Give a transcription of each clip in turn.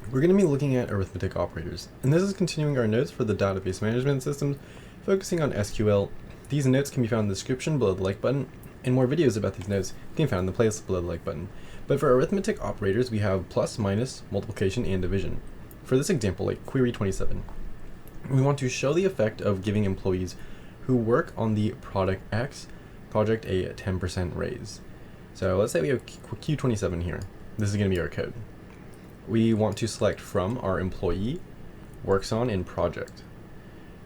We're going to be looking at arithmetic operators, and this is continuing our notes for the database management systems, focusing on SQL. These notes can be found in the description below the like button, and more videos about these notes can be found in the playlist below the like button. But for arithmetic operators, we have plus, minus, multiplication, and division. For this example, like query 27, we want to show the effect of giving employees who work on the product X project a 10% raise. So let's say we have Q27 here. This is going to be our code. We want to select from our employee works on in project,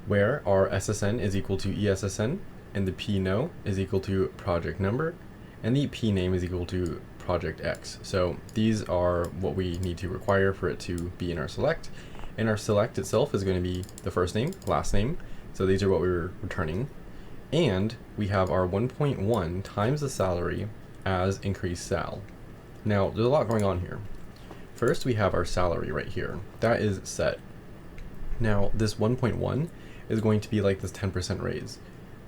where our SSN is equal to ESSN, and the PNO is equal to project number, and the PName is equal to project X. So these are what we need to require for it to be in our select, and our select itself is going to be the first name, last name, so these are what we're returning, and we have our 1.1 times the salary as increased sal. Now there's a lot going on here. First, we have our salary right here. That is set. Now, this 1.1 is going to be like this 10% raise.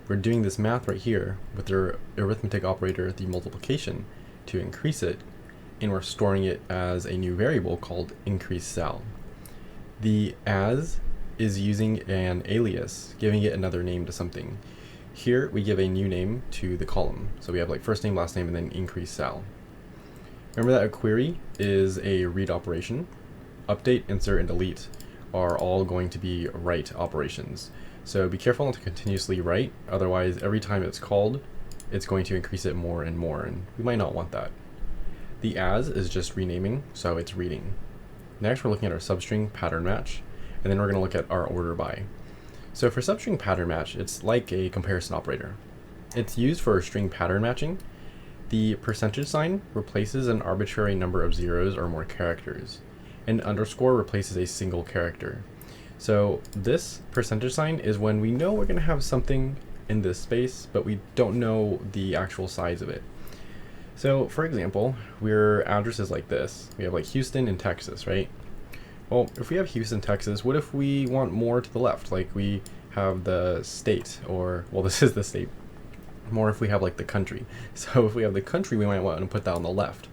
We're doing this math right here with our arithmetic operator, the multiplication, to increase it, and we're storing it as a new variable called increased sal. The as is using an alias, giving it another name to something. Here, we give a new name to the column. So we have like first name, last name, and then increased sal. Remember that a query is a read operation. Update, insert, and delete are all going to be write operations. So be careful not to continuously write, otherwise every time it's called, it's going to increase it more and more, and we might not want that. The as is just renaming, so it's reading. Next, we're looking at our substring pattern match, and then we're going to look at our order by. So for substring pattern match, it's like a comparison operator. It's used for string pattern matching. The percentage sign replaces an arbitrary number of zeros or more characters, and underscore replaces a single character. So this percentage sign is when we know we're going to have something in this space, but we don't know the actual size of it. So for example, our address is like this. We have like Houston and Texas, right? Well, if we have Houston, Texas, what if we want more to the left? Like we have the state, or, well, this is the state. More if we have like the country. So if we have the country, we might want to put that on the left.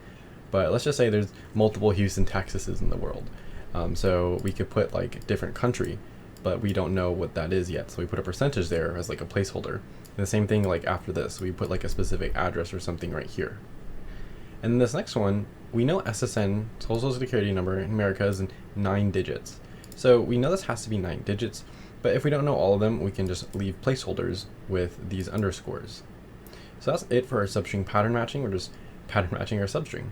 But let's just say there's multiple Houston, Texases in the world. So we could put like different country, but we don't know what that is yet. So we put a percentage there as like a placeholder. And the same thing like after this, we put like a specific address or something right here. And then this next one, we know SSN, Social Security number in America, is in 9 digits. So we know this has to be 9 digits. But if we don't know all of them, we can just leave placeholders with these underscores. So that's it for our substring pattern matching. We're just pattern matching our substring.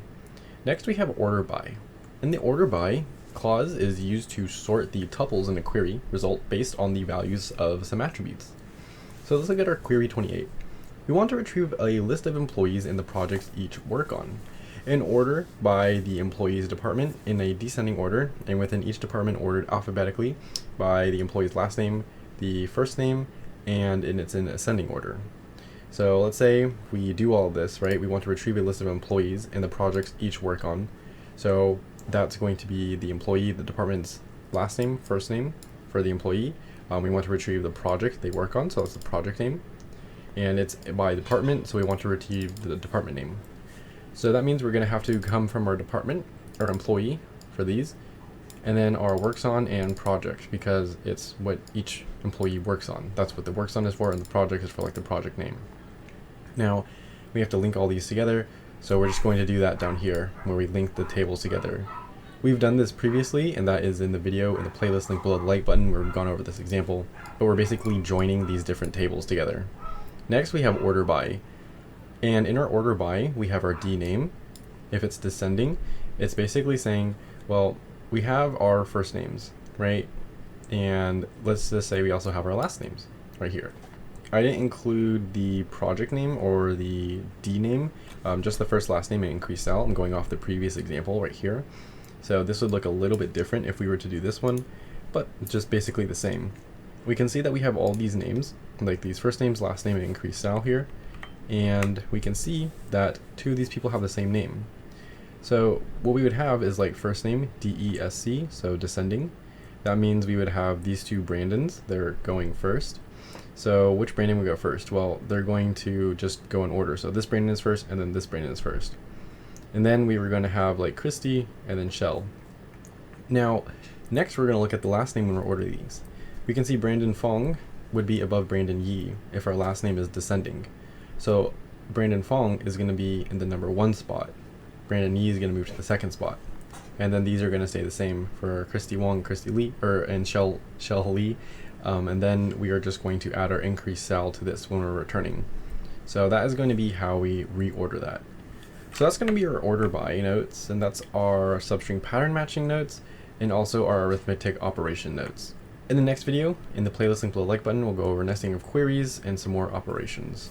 Next, we have order by. And the order by clause is used to sort the tuples in a query result based on the values of some attributes. So let's look at our query 28. We want to retrieve a list of employees in the projects each work on, in order by the employees department in a descending order, and within each department ordered alphabetically by the employee's last name, the first name, and it's in ascending order. So let's say we do all of this, right? We want to retrieve a list of employees in the projects each work on. So that's going to be the employee, the department's last name, first name for the employee. We want to retrieve the project they work on, so that's the project name. And it's by department, so we want to retrieve the department name. So that means we're going to have to come from our department, or employee, for these, and then our works on and project, because it's what each employee works on. That's what the works on is for, and the project is for like the project name. Now, we have to link all these together, so we're just going to do that down here, where we link the tables together. We've done this previously, and that is in the video in the playlist link below the like button where we've gone over this example, but we're basically joining these different tables together. Next, we have order by. And in our order by, we have our D name. If it's descending, it's basically saying, well, we have our first names, right? And let's just say we also have our last names right here. I didn't include the project name or the D name, just the first last name and increased sal. I'm going off the previous example right here. So this would look a little bit different if we were to do this one, but just basically the same. We can see that we have all these names, like these first names, last name, and increased sal here. And we can see that 2 of these people have the same name. So what we would have is like first name, DESC, so descending. That means we would have these 2 Brandons, they're going first. So which Brandon would go first? Well, they're going to just go in order. So this Brandon is first, and then this Brandon is first. And then we were going to have like Christy, and then Shell. Now, next we're going to look at the last name when we're ordering these. We can see Brandon Fong would be above Brandon Yi if our last name is descending. So Brandon Fong is going to be in the number 1 spot. Brandon Yi is going to move to the 2nd spot. And then these are going to stay the same for Christy Wong, Christy Lee, and Shell Lee. And then we are just going to add our increased cell to this when we're returning. So that is going to be how we reorder that. So that's going to be our order by notes, and that's our substring pattern matching notes, and also our arithmetic operation notes. In the next video, in the playlist link below the like button, we'll go over nesting of queries and some more operations.